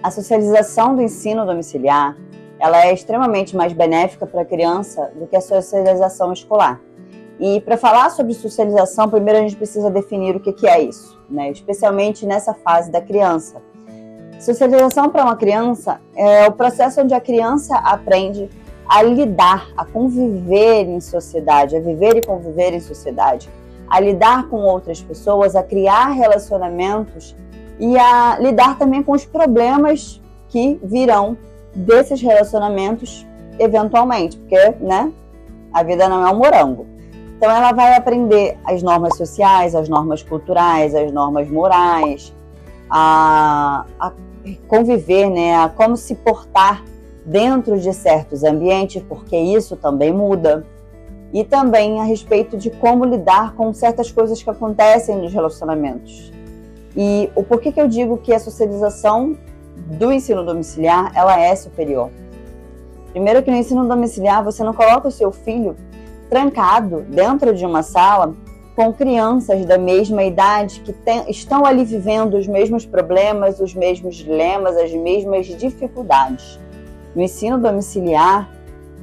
A socialização do ensino domiciliar, ela é extremamente mais benéfica para a criança do que a socialização escolar. E para falar sobre socialização, primeiro a gente precisa definir o que é isso, né? Especialmente nessa fase da criança. Socialização para uma criança é o processo onde a criança aprende a lidar, a conviver em sociedade, a viver e conviver em sociedade, a lidar com outras pessoas, a criar relacionamentos e a lidar também com os problemas que virão desses relacionamentos eventualmente, porque, né, a vida não é um morango. Então ela vai aprender as normas sociais, as normas culturais, as normas morais, a conviver, né, a como se portar dentro de certos ambientes, porque isso também muda. E também a respeito de como lidar com certas coisas que acontecem nos relacionamentos. E o porquê que eu digo que a socialização do ensino domiciliar, ela é superior. Primeiro que no ensino domiciliar você não coloca o seu filho trancado dentro de uma sala com crianças da mesma idade que estão ali vivendo os mesmos problemas, os mesmos dilemas, as mesmas dificuldades. No ensino domiciliar,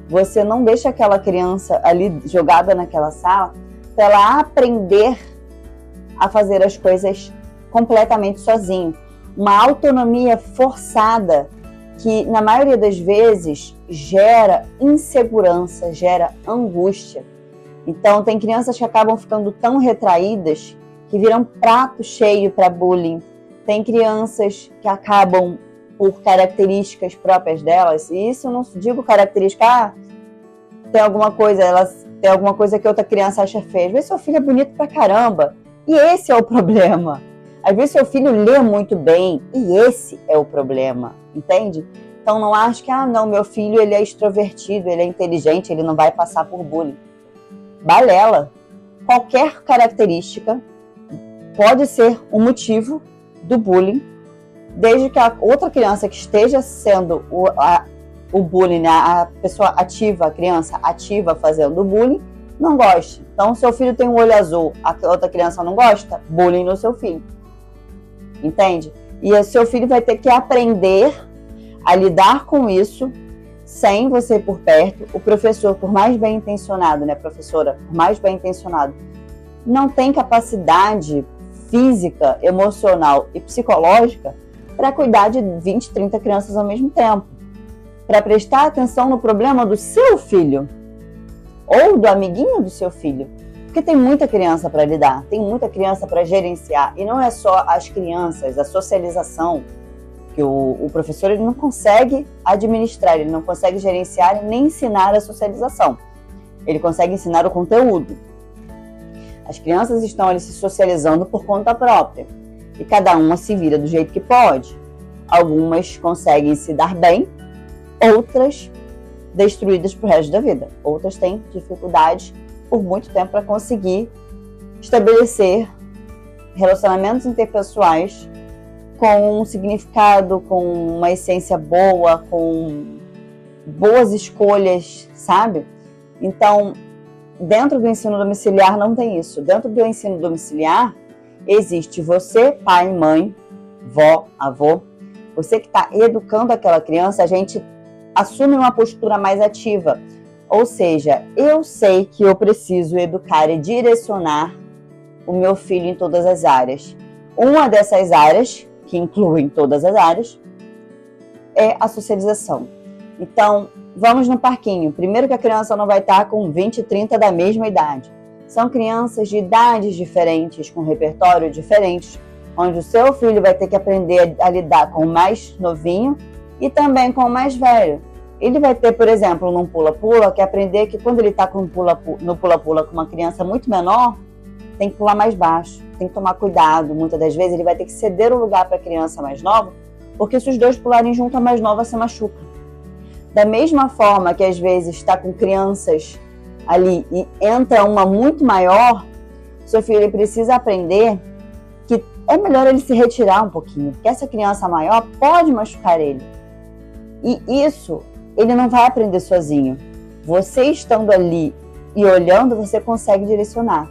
você não deixa aquela criança ali jogada naquela sala para ela aprender a fazer as coisas completamente sozinho. Uma autonomia forçada que, na maioria das vezes, gera insegurança, gera angústia. Então, tem crianças que acabam ficando tão retraídas que viram prato cheio para bullying. Tem crianças que acabam, por características próprias delas, e isso eu não digo característica, tem alguma coisa que outra criança acha feia. Às vezes seu filho é bonito pra caramba, e esse é o problema. Às vezes seu filho lê muito bem, e esse é o problema, entende? Então não acho que, não, meu filho ele é extrovertido, ele é inteligente, ele não vai passar por bullying. Balela. Qualquer característica pode ser um motivo do bullying, desde que a outra criança que esteja sendo o bullying, né, a pessoa ativa, a criança ativa fazendo o bullying, não goste. Então, seu filho tem um olho azul, a outra criança não gosta, bullying no seu filho. Entende? E o seu filho vai ter que aprender a lidar com isso sem você por perto. O professor, por mais bem intencionado, né, professora, por mais bem intencionado, não tem capacidade física, emocional e psicológica para cuidar de 20, 30 crianças ao mesmo tempo. Para prestar atenção no problema do seu filho ou do amiguinho do seu filho. Porque tem muita criança para lidar, tem muita criança para gerenciar. E não é só as crianças, a socialização, que o professor ele não consegue administrar, ele não consegue gerenciar nem ensinar a socialização. Ele consegue ensinar o conteúdo. As crianças estão ali se socializando por conta própria. E cada uma se vira do jeito que pode. Algumas conseguem se dar bem, outras destruídas pro resto da vida. Outras têm dificuldades por muito tempo para conseguir estabelecer relacionamentos interpessoais com um significado, com uma essência boa, com boas escolhas, sabe? Então, dentro do ensino domiciliar não tem isso. Dentro do ensino domiciliar, existe você, pai, mãe, vó, avô, você que está educando aquela criança, a gente assume uma postura mais ativa. Ou seja, eu sei que eu preciso educar e direcionar o meu filho em todas as áreas. Uma dessas áreas, que incluem todas as áreas, é a socialização. Então, vamos no parquinho. Primeiro que a criança não vai estar com 20 e 30 da mesma idade. São crianças de idades diferentes, com repertório diferente, onde o seu filho vai ter que aprender a lidar com o mais novinho e também com o mais velho. Ele vai ter, por exemplo, num pula-pula, que aprender que quando ele está no pula-pula com uma criança muito menor, tem que pular mais baixo, tem que tomar cuidado. Muitas das vezes ele vai ter que ceder o lugar para a criança mais nova, porque se os dois pularem junto, a mais nova se machuca. Da mesma forma que às vezes está com crianças ali e entra uma muito maior, seu filho ele precisa aprender que é melhor ele se retirar um pouquinho, porque essa criança maior pode machucar ele. E isso ele não vai aprender sozinho. Você estando ali e olhando, você consegue direcionar.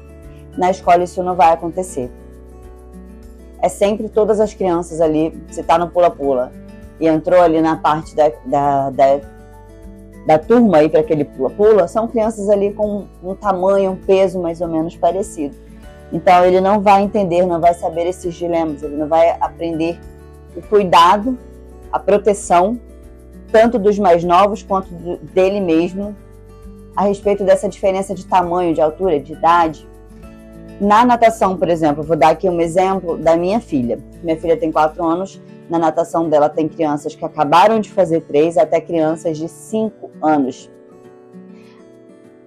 Na escola isso não vai acontecer. É sempre todas as crianças ali, se está no pula-pula, e entrou ali na parte da turma aí para aquele pula-pula, são crianças ali com um tamanho, um peso mais ou menos parecido. Então ele não vai entender, não vai saber esses dilemas, ele não vai aprender o cuidado, a proteção, tanto dos mais novos quanto dele mesmo, a respeito dessa diferença de tamanho, de altura, de idade. Na natação, por exemplo, vou dar aqui um exemplo da minha filha. Minha filha tem 4 anos, na natação dela tem crianças que acabaram de fazer 3 até crianças de 5 anos.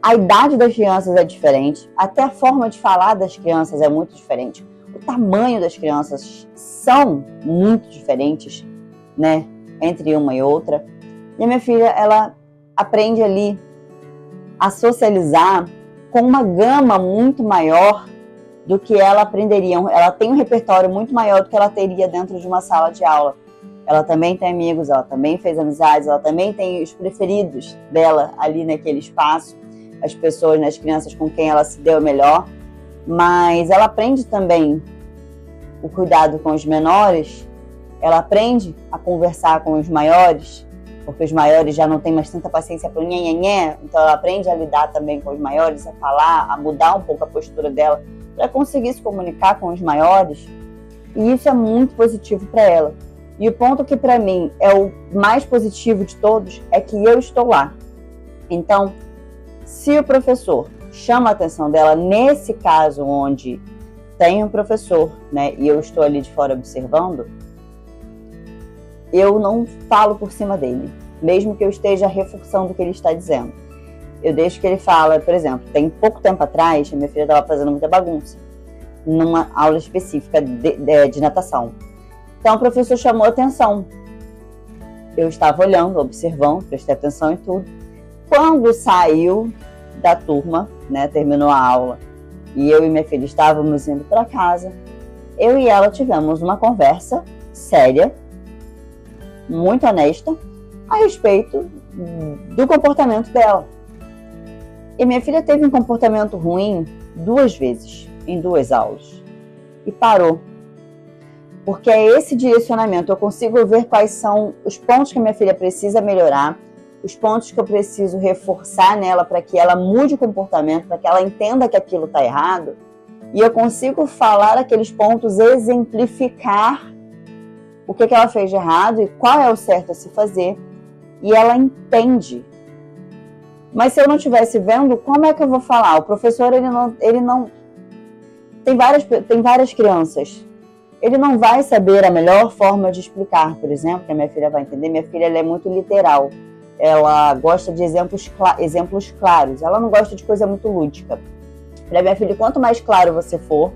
A idade das crianças é diferente, até a forma de falar das crianças é muito diferente. O tamanho das crianças são muito diferentes, né, entre uma e outra. E a minha filha, ela aprende ali a socializar com uma gama muito maior do que ela aprenderia. Ela tem um repertório muito maior do que ela teria dentro de uma sala de aula. Ela também tem amigos, ela também fez amizades, ela também tem os preferidos dela ali naquele espaço, as pessoas, as crianças com quem ela se deu melhor, mas ela aprende também o cuidado com os menores, ela aprende a conversar com os maiores, porque os maiores já não têm mais tanta paciência para o nhenhenhé, então ela aprende a lidar também com os maiores, a falar, a mudar um pouco a postura dela para conseguir se comunicar com os maiores, e isso é muito positivo para ela. E o ponto que para mim é o mais positivo de todos é que eu estou lá. Então, se o professor chama a atenção dela, nesse caso onde tem um professor, né, e eu estou ali de fora observando, eu não falo por cima dele, mesmo que eu esteja reforçando o que ele está dizendo. Eu deixo que ele fala, por exemplo, tem pouco tempo atrás, a minha filha estava fazendo muita bagunça, numa aula específica de natação. Então o professor chamou a atenção. Eu estava olhando, observando, prestei atenção em tudo. Quando saiu da turma, né, terminou a aula, e eu e minha filha estávamos indo para casa, eu e ela tivemos uma conversa séria, muito honesta, a respeito do comportamento dela. E minha filha teve um comportamento ruim 2 vezes, em 2 aulas, e parou. Porque é esse direcionamento, eu consigo ver quais são os pontos que minha filha precisa melhorar, os pontos que eu preciso reforçar nela para que ela mude o comportamento, para que ela entenda que aquilo está errado, e eu consigo falar aqueles pontos, exemplificar o que ela fez de errado e qual é o certo a se fazer, e ela entende. Mas se eu não estivesse vendo, como é que eu vou falar? O professor, ele não tem várias crianças. Ele não vai saber a melhor forma de explicar, por exemplo, que a minha filha vai entender. Minha filha, ela é muito literal. Ela gosta de exemplos claros. Ela não gosta de coisa muito lúdica. Para minha filha, quanto mais claro você for,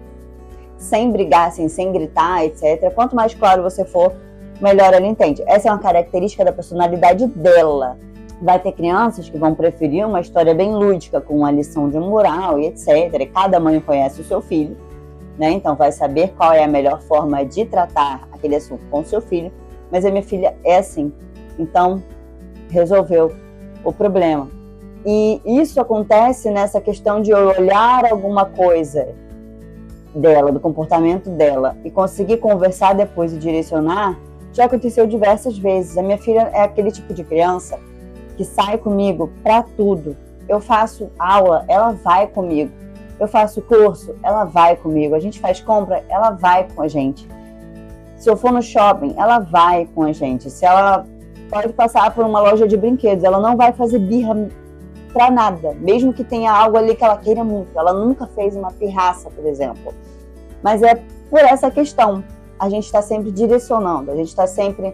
sem brigar, assim, sem gritar, etc., quanto mais claro você for, melhor ela entende. Essa é uma característica da personalidade dela. Vai ter crianças que vão preferir uma história bem lúdica, com uma lição de moral e etc. E cada mãe conhece o seu filho, né? Então vai saber qual é a melhor forma de tratar aquele assunto com o seu filho. Mas a minha filha é assim. Então, resolveu o problema. E isso acontece nessa questão de olhar alguma coisa dela, do comportamento dela, e conseguir conversar depois e direcionar, já aconteceu diversas vezes. A minha filha é aquele tipo de criança que sai comigo para tudo. Eu faço aula, ela vai comigo. Eu faço curso, ela vai comigo. A gente faz compra, ela vai com a gente. Se eu for no shopping, ela vai com a gente. Se ela pode passar por uma loja de brinquedos, ela não vai fazer birra para nada, mesmo que tenha algo ali que ela queira muito. Ela nunca fez uma pirraça, por exemplo. Mas é por essa questão. A gente está sempre direcionando, a gente está sempre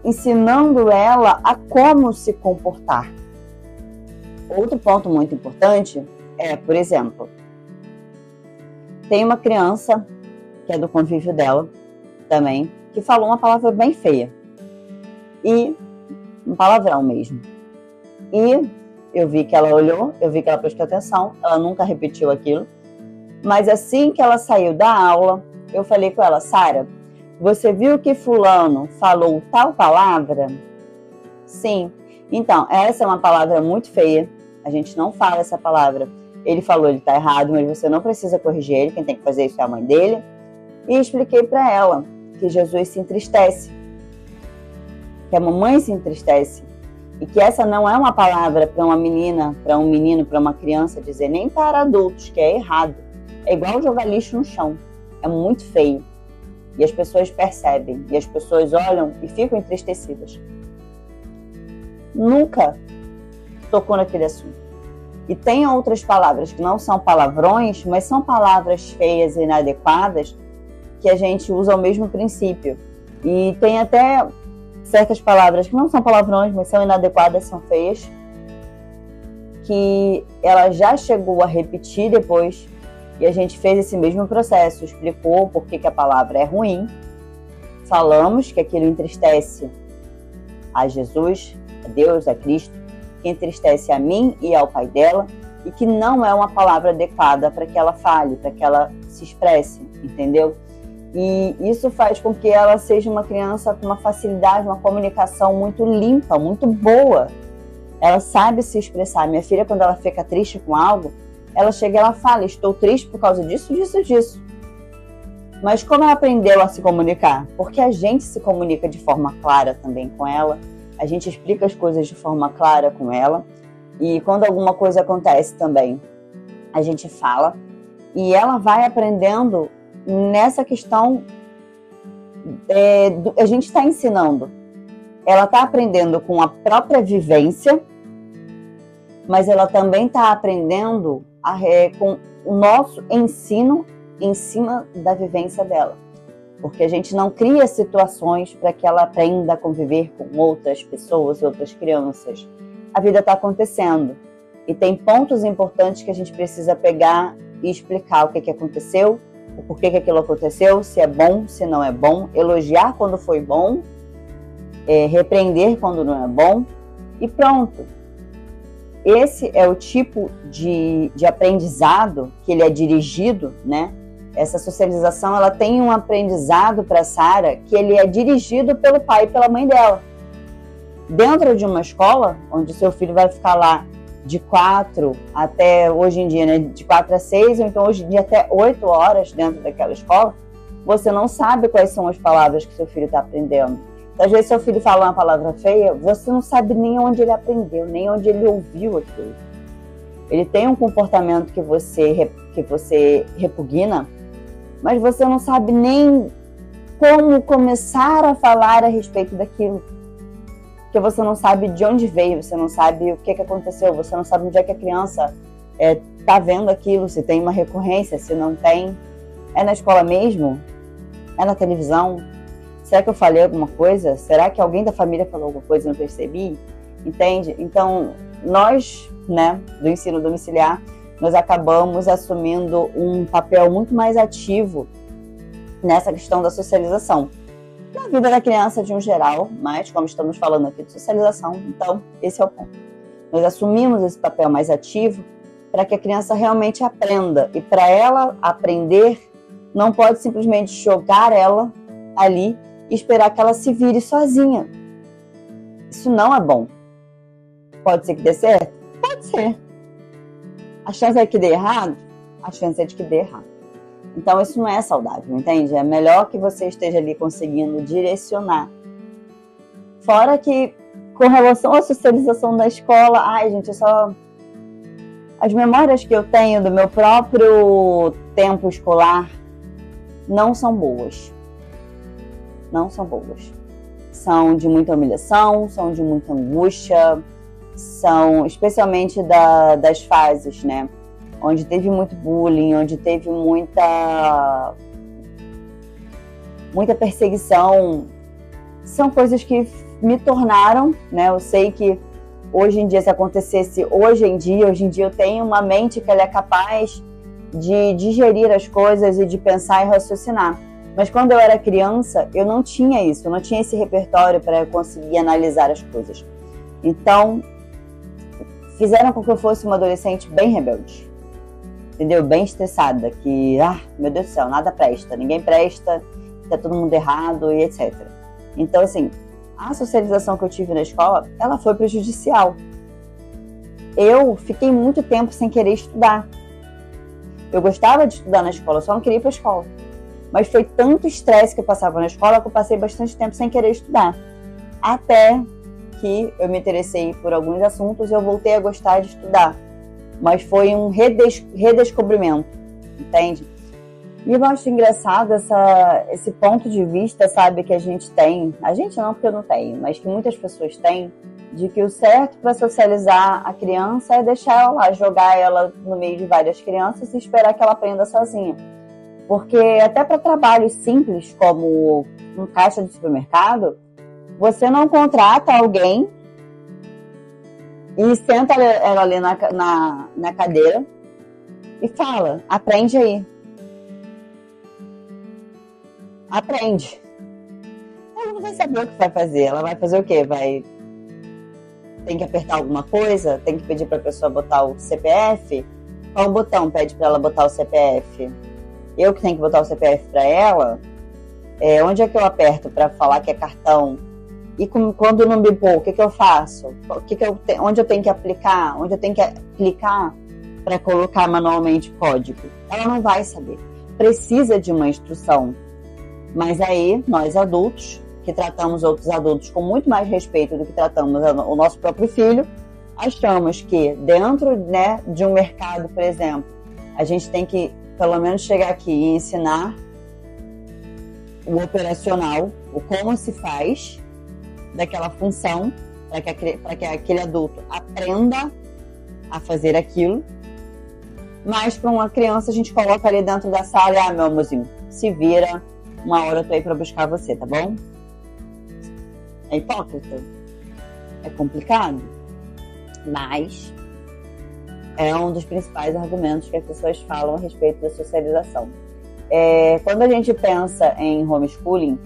ensinando ela a como se comportar. Outro ponto muito importante é, por exemplo, tem uma criança que é do convívio dela também, que falou uma palavra bem feia. E um palavrão mesmo. E eu vi que ela olhou, eu vi que ela prestou atenção, ela nunca repetiu aquilo. Mas assim que ela saiu da aula, eu falei com ela: Sara, você viu que fulano falou tal palavra? Sim. Então, essa é uma palavra muito feia. A gente não fala essa palavra. Ele falou, ele está errado, mas você não precisa corrigir ele. Quem tem que fazer isso é a mãe dele. E expliquei para ela que Jesus se entristece que a mamãe se entristece, e que essa não é uma palavra para uma menina, para um menino, para uma criança dizer, nem para adultos, que é errado. É igual jogar lixo no chão, é muito feio. E as pessoas percebem, e as pessoas olham e ficam entristecidas. Nunca tocou naquele assunto. E tem outras palavras que não são palavrões, mas são palavras feias e inadequadas que a gente usa o mesmo princípio. E tem até certas palavras que não são palavrões, mas são inadequadas, são feias, que ela já chegou a repetir depois, e a gente fez esse mesmo processo, explicou por que a palavra é ruim, falamos que aquilo entristece a Jesus, a Deus, a Cristo, que entristece a mim e ao pai dela, e que não é uma palavra adequada para que ela fale, para que ela se expresse, entendeu? E isso faz com que ela seja uma criança com uma facilidade, uma comunicação muito limpa, muito boa. Ela sabe se expressar. Minha filha, quando ela fica triste com algo, ela chega e ela fala, estou triste por causa disso, disso, disso. Mas como ela aprendeu a se comunicar? Porque a gente se comunica de forma clara também com ela, a gente explica as coisas de forma clara com ela, e quando alguma coisa acontece também, a gente fala, e ela vai aprendendo nessa questão, a gente está ensinando. Ela está aprendendo com a própria vivência, mas ela também está aprendendo com o nosso ensino em cima da vivência dela. Porque a gente não cria situações para que ela aprenda a conviver com outras pessoas, outras crianças. A vida está acontecendo. E tem pontos importantes que a gente precisa pegar e explicar o que aconteceu, o porquê que aquilo aconteceu, se é bom, se não é bom, elogiar quando foi bom, repreender quando não é bom, e pronto. Esse é o tipo de aprendizado que ele é dirigido, né? Essa socialização, ela tem um aprendizado para a Sara que ele é dirigido pelo pai e pela mãe dela. Dentro de uma escola, onde seu filho vai ficar lá de 4 até, hoje em dia, né, de 4 a 6, ou então hoje em dia até 8 horas dentro daquela escola, você não sabe quais são as palavras que seu filho está aprendendo. Então, às vezes, seu filho fala uma palavra feia, você não sabe nem onde ele aprendeu, nem onde ele ouviu aquilo. Ele tem um comportamento que você repugna, mas você não sabe nem como começar a falar a respeito daquilo. Porque você não sabe de onde veio, você não sabe o que aconteceu, você não sabe onde é que a criança está vendo aquilo, se tem uma recorrência, se não tem. É na escola mesmo? É na televisão? Será que eu falei alguma coisa? Será que alguém da família falou alguma coisa e não percebi? Entende? Então, nós, né, do ensino domiciliar, nós acabamos assumindo um papel muito mais ativo nessa questão da socialização. Na vida da criança de um geral, mas como estamos falando aqui de socialização, então esse é o ponto. Nós assumimos esse papel mais ativo para que a criança realmente aprenda. E para ela aprender, não pode simplesmente jogar ela ali e esperar que ela se vire sozinha. Isso não é bom. Pode ser que dê certo? Pode ser. A chance é que dê errado? A chance é de que dê errado. Então isso não é saudável, entende? É melhor que você esteja ali conseguindo direcionar. Fora que, com relação à socialização da escola, ai gente, as memórias que eu tenho do meu próprio tempo escolar não são boas. Não são boas. São de muita humilhação, são de muita angústia, são especialmente das fases, né? Onde teve muito bullying, onde teve muita perseguição. São coisas que me tornaram, né? Eu sei que hoje em dia, se acontecesse hoje em dia eu tenho uma mente que ela é capaz de digerir as coisas e de pensar e raciocinar. Mas quando eu era criança, eu não tinha isso, eu não tinha esse repertório para conseguir analisar as coisas. Então, fizeram com que eu fosse uma adolescente bem rebelde. Entendeu? Bem estressada, que, meu Deus do céu, nada presta, ninguém presta, tá todo mundo errado e etc. Então, assim, a socialização que eu tive na escola, ela foi prejudicial. Eu fiquei muito tempo sem querer estudar. Eu gostava de estudar na escola, só não queria ir para a escola. Mas foi tanto estresse que eu passava na escola que eu passei bastante tempo sem querer estudar. até que eu me interessei por alguns assuntos e eu voltei a gostar de estudar. Mas foi um redescobrimento, entende? E eu acho engraçado esse ponto de vista, sabe, que a gente tem. A gente não, porque eu não tenho, mas que muitas pessoas têm, de que o certo para socializar a criança é deixar ela lá, jogar ela no meio de várias crianças e esperar que ela aprenda sozinha. Porque até para trabalhos simples, como um caixa de supermercado, você não contrata alguém e senta ela ali na cadeira e fala, aprende aí. Aprende. Ela não vai saber o que vai fazer. Ela vai fazer o quê? Tem que apertar alguma coisa? Tem que pedir para a pessoa botar o CPF? Qual botão pede para ela botar o CPF? Eu que tenho que botar o CPF para ela? Onde é que eu aperto para falar que é cartão? E quando não bipou, o que eu faço? Onde eu tenho que aplicar? Onde eu tenho que clicar para colocar manualmente o código? Ela não vai saber. Precisa de uma instrução. Mas aí, nós adultos, que tratamos outros adultos com muito mais respeito do que tratamos o nosso próprio filho, achamos que dentro, né, de um mercado, por exemplo, a gente tem que pelo menos chegar aqui e ensinar o operacional, o como se faz daquela função, para que aquele adulto aprenda a fazer aquilo. Mas para uma criança a gente coloca ali dentro da sala e, meu amorzinho, se vira, uma hora eu tô aí para buscar você, tá bom? É hipócrita, é complicado, mas é um dos principais argumentos que as pessoas falam a respeito da socialização. Quando a gente pensa em homeschooling,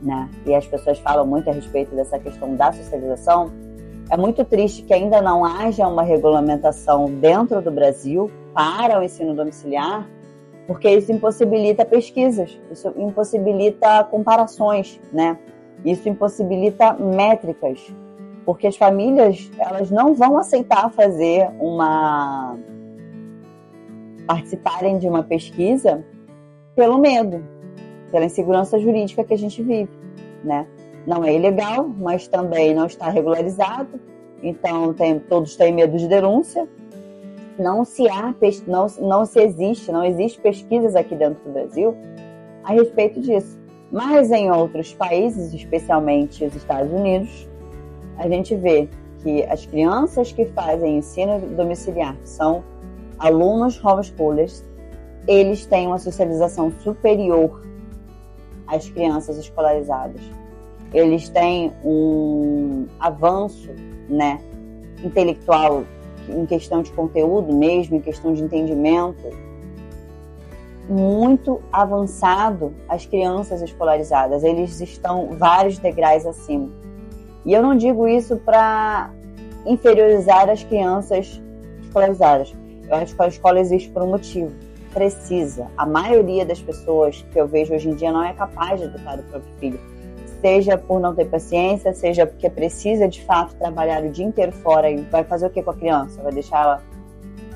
né, e as pessoas falam muito a respeito dessa questão da socialização, é muito triste que ainda não haja uma regulamentação dentro do Brasil para o ensino domiciliar, porque isso impossibilita pesquisas, isso impossibilita comparações, né? Isso impossibilita métricas, porque as famílias, elas não vão aceitar participarem de uma pesquisa pelo medo, pela insegurança jurídica que a gente vive, né? Não é ilegal, mas também não está regularizado, então todos têm medo de denúncia. Não existe pesquisas aqui dentro do Brasil a respeito disso. Mas em outros países, especialmente os Estados Unidos, a gente vê que as crianças que fazem ensino domiciliar, que são alunos homeschoolers, eles têm uma socialização superior às crianças escolarizadas. Eles têm um avanço, né, intelectual, em questão de conteúdo mesmo, em questão de entendimento, muito avançado às crianças escolarizadas. Eles estão vários degraus acima. E eu não digo isso para inferiorizar as crianças escolarizadas. Eu acho que a escola existe por um motivo. Precisa. A maioria das pessoas que eu vejo hoje em dia não é capaz de educar o próprio filho. Seja por não ter paciência, seja porque precisa de fato trabalhar o dia inteiro fora e vai fazer o que com a criança? Vai deixar ela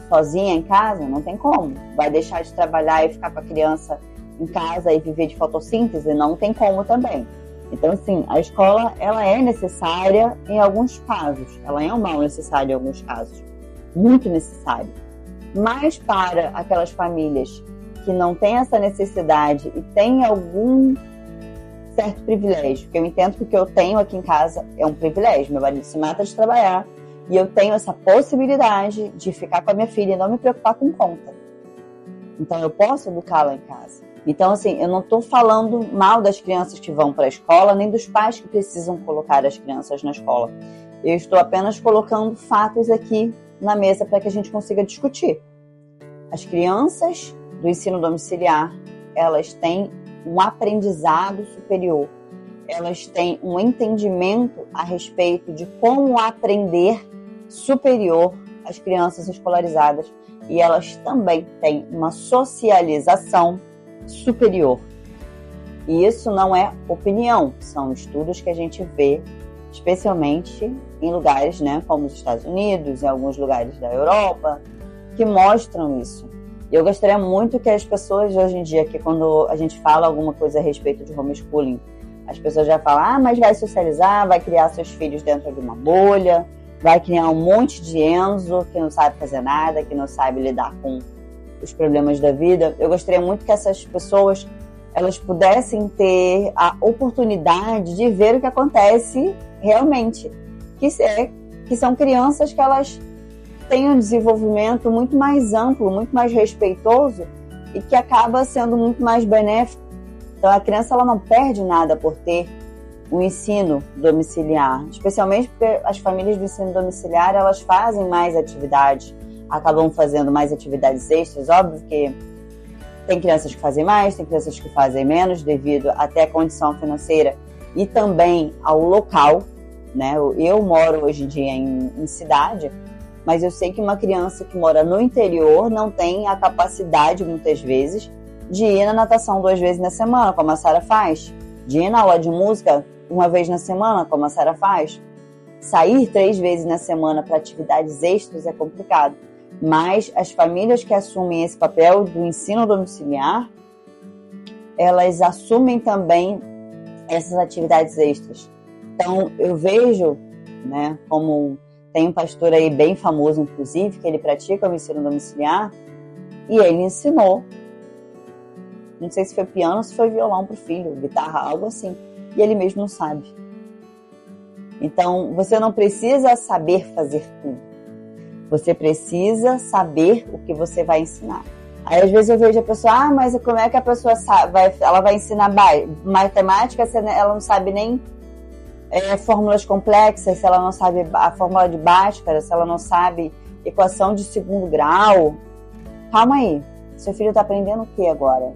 sozinha em casa? Não tem como. Vai deixar de trabalhar e ficar com a criança em casa e viver de fotossíntese? Não tem como também. Então, assim, a escola, ela é necessária em alguns casos. Ela é um mal necessário em alguns casos. Muito necessário. Mas para aquelas famílias que não têm essa necessidade e têm algum certo privilégio, que eu entendo que o que eu tenho aqui em casa é um privilégio. Meu marido se mata de trabalhar e eu tenho essa possibilidade de ficar com a minha filha e não me preocupar com conta. Então, eu posso educá-la em casa. Então, assim, eu não estou falando mal das crianças que vão para a escola, nem dos pais que precisam colocar as crianças na escola. Eu estou apenas colocando fatos aqui na mesa para que a gente consiga discutir. As crianças do ensino domiciliar, elas têm um aprendizado superior. Elas têm um entendimento a respeito de como aprender superior às crianças escolarizadas. E elas também têm uma socialização superior. E isso não é opinião, são estudos que a gente vê, especialmente em lugares, né, como os Estados Unidos, em alguns lugares da Europa, que mostram isso. E eu gostaria muito que as pessoas hoje em dia, que quando a gente fala alguma coisa a respeito de homeschooling, As pessoas já falam, mas vai socializar, vai criar seus filhos dentro de uma bolha, vai criar um monte de Enzo que não sabe fazer nada, que não sabe lidar com os problemas da vida. Eu gostaria muito que essas pessoas elas pudessem ter a oportunidade de ver o que acontece realmente, que são crianças que elas têm um desenvolvimento muito mais amplo, muito mais respeitoso e que acaba sendo muito mais benéfico. Então a criança ela não perde nada por ter um ensino domiciliar, especialmente porque as famílias do ensino domiciliar elas fazem mais atividades, acabam fazendo mais atividades extras. Óbvio que tem crianças que fazem mais, tem crianças que fazem menos, devido até à condição financeira e também ao local, né? Eu moro hoje em dia em cidade, mas eu sei que uma criança que mora no interior não tem a capacidade, muitas vezes, de ir na natação 2 vezes na semana, como a Sara faz, de ir na aula de música 1 vez na semana, como a Sara faz. Sair 3 vezes na semana para atividades extras é complicado. Mas as famílias que assumem esse papel do ensino domiciliar, elas assumem também essas atividades extras. Então, eu vejo, né, como tem um pastor aí bem famoso, inclusive, que ele pratica o ensino domiciliar, e ele ensinou, não sei se foi piano ou se foi violão para o filho, guitarra, algo assim, e ele mesmo não sabe. Então, você não precisa saber fazer tudo. Você precisa saber o que você vai ensinar. Aí, às vezes, eu vejo a pessoa, mas como é que a pessoa sabe? Ela vai ensinar matemática se ela não sabe nem fórmulas complexas, se ela não sabe a fórmula de Bhaskara, se ela não sabe equação de 2º grau. Calma aí, seu filho está aprendendo o que agora?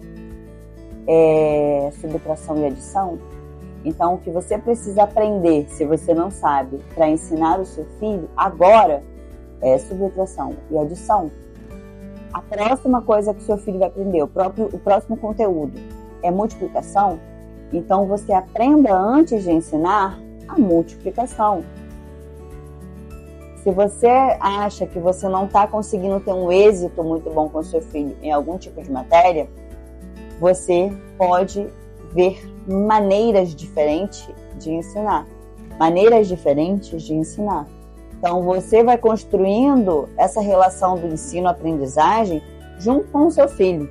Subtração e adição? Então, o que você precisa aprender, se você não sabe, para ensinar o seu filho agora, é subtração e adição. A próxima coisa que o seu filho vai aprender, o próximo conteúdo, é multiplicação. Então, você aprenda antes de ensinar a multiplicação. Se você acha que você não está conseguindo ter um êxito muito bom com o seu filho em algum tipo de matéria, você pode ver maneiras diferentes de ensinar. Então, você vai construindo essa relação do ensino-aprendizagem junto com o seu filho.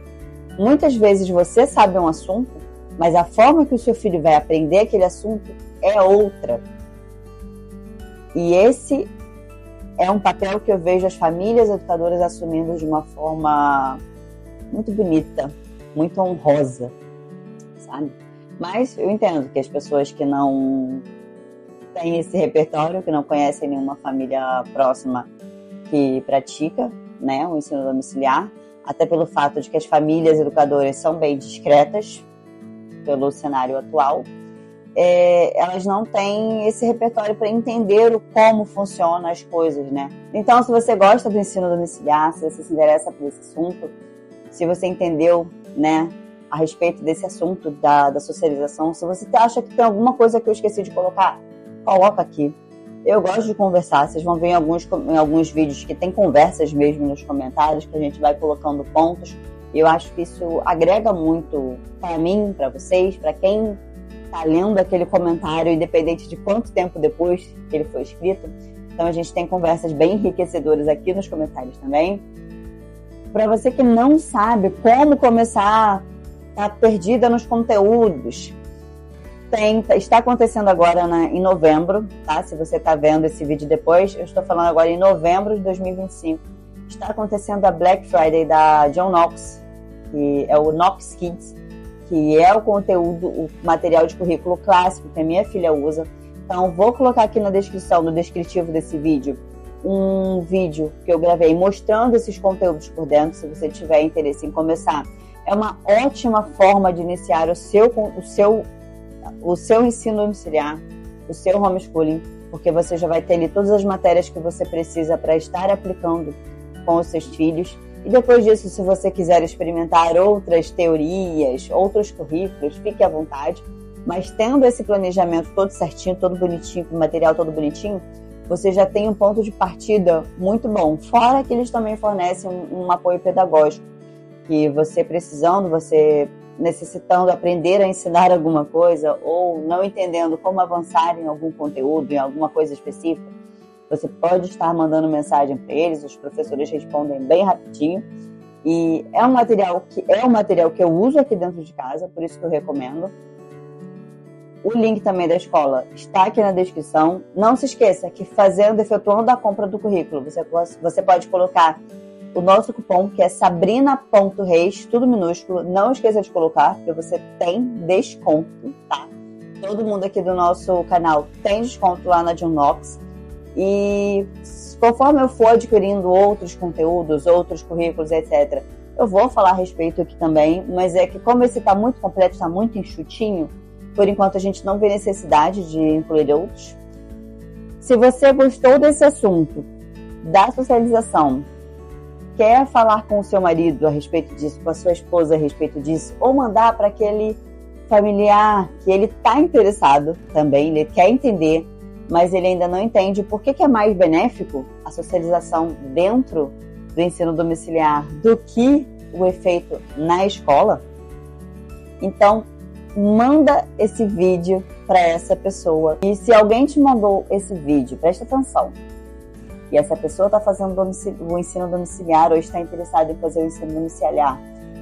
Muitas vezes você sabe um assunto, mas a forma que o seu filho vai aprender aquele assunto é outra. E esse é um papel que eu vejo as famílias educadoras assumindo de uma forma muito bonita, muito honrosa, sabe? Mas eu entendo que as pessoas que não têm esse repertório, que não conhecem nenhuma família próxima que pratica, né, o ensino domiciliar, até pelo fato de que as famílias educadoras são bem discretas pelo cenário atual, elas não têm esse repertório para entender como funcionam as coisas, né? Então, se você gosta do ensino domiciliar, se você se interessa por esse assunto, se você entendeu, né, a respeito desse assunto da socialização, se você acha que tem alguma coisa que eu esqueci de colocar, coloca aqui. Eu gosto de conversar, vocês vão ver em alguns vídeos que tem conversas mesmo nos comentários, que a gente vai colocando pontos. E eu acho que isso agrega muito para mim, para vocês, para quem está lendo aquele comentário, independente de quanto tempo depois que ele foi escrito. Então a gente tem conversas bem enriquecedoras aqui nos comentários também. Para você que não sabe como começar, está perdida nos conteúdos, está acontecendo agora em novembro, tá? Se você está vendo esse vídeo depois, eu estou falando agora em novembro de 2025. Está acontecendo a Black Friday da John Knox, que é o Knox Kids, que é o conteúdo, o material de currículo clássico que a minha filha usa. Então, vou colocar aqui na descrição, no descritivo desse vídeo, um vídeo que eu gravei mostrando esses conteúdos por dentro, se você tiver interesse em começar. É uma ótima forma de iniciar o seu ensino domiciliar, o seu homeschooling, porque você já vai ter ali todas as matérias que você precisa para estar aplicando com os seus filhos. E depois disso, se você quiser experimentar outras teorias, outros currículos, fique à vontade. Mas tendo esse planejamento todo certinho, todo bonitinho, com o material todo bonitinho, você já tem um ponto de partida muito bom. Fora que eles também fornecem um apoio pedagógico, que você precisando, você, necessitando aprender a ensinar alguma coisa ou não entendendo como avançar em algum conteúdo, em alguma coisa específica, você pode estar mandando mensagem para eles, os professores respondem bem rapidinho. E é um material que eu uso aqui dentro de casa, por isso que eu recomendo. O link também da escola está aqui na descrição. Não se esqueça que efetuando a compra do currículo, você pode colocar o nosso cupom, que é sabrina.reis, tudo minúsculo. Não esqueça de colocar, porque você tem desconto, tá? Todo mundo aqui do nosso canal tem desconto lá na Junnox. E conforme eu for adquirindo outros conteúdos, outros currículos, etc., eu vou falar a respeito aqui também, mas é que como esse está muito completo, está muito enxutinho, por enquanto a gente não vê necessidade de incluir outros. Se você gostou desse assunto, da socialização, quer falar com o seu marido a respeito disso, com a sua esposa a respeito disso, ou mandar para aquele familiar que ele está interessado também, ele quer entender, mas ele ainda não entende por que é mais benéfico a socialização dentro do ensino domiciliar do que o efeito na escola, então manda esse vídeo para essa pessoa. E se alguém te mandou esse vídeo, presta atenção, e essa pessoa está fazendo o ensino domiciliar ou está interessada em fazer o ensino domiciliar,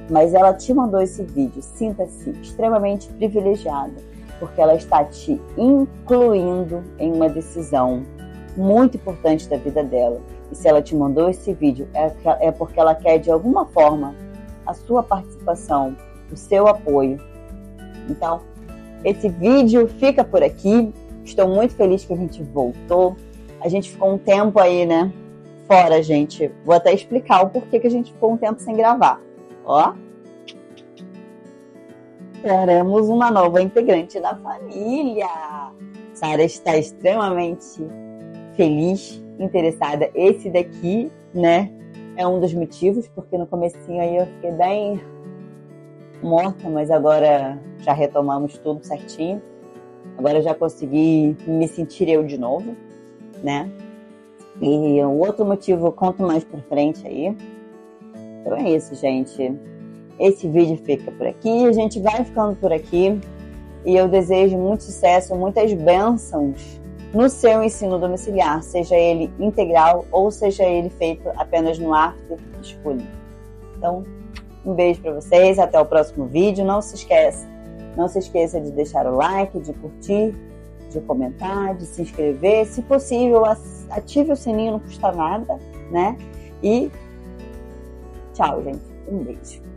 mas ela te mandou esse vídeo, sinta-se extremamente privilegiada, porque ela está te incluindo em uma decisão muito importante da vida dela. E se ela te mandou esse vídeo, é porque ela quer, de alguma forma, a sua participação, o seu apoio. Então, esse vídeo fica por aqui. Estou muito feliz que a gente voltou. A gente ficou um tempo aí, né? Fora, gente. Vou até explicar o porquê que a gente ficou um tempo sem gravar. Ó. Teremos uma nova integrante da família. Sara está extremamente feliz, interessada. Esse daqui, né, é um dos motivos, porque no comecinho aí eu fiquei bem morta, mas agora já retomamos tudo certinho. Agora eu já consegui me sentir eu de novo, né? E o outro motivo eu conto mais pra frente aí. Então é isso, gente. Esse vídeo fica por aqui, a gente vai ficando por aqui e eu desejo muito sucesso, muitas bênçãos no seu ensino domiciliar, seja ele integral ou seja ele feito apenas no after school. Então, um beijo para vocês, até o próximo vídeo. Não se esqueça de deixar o like, de curtir, de comentar, de se inscrever. Se possível, ative o sininho, não custa nada, né? E tchau, gente. Um beijo.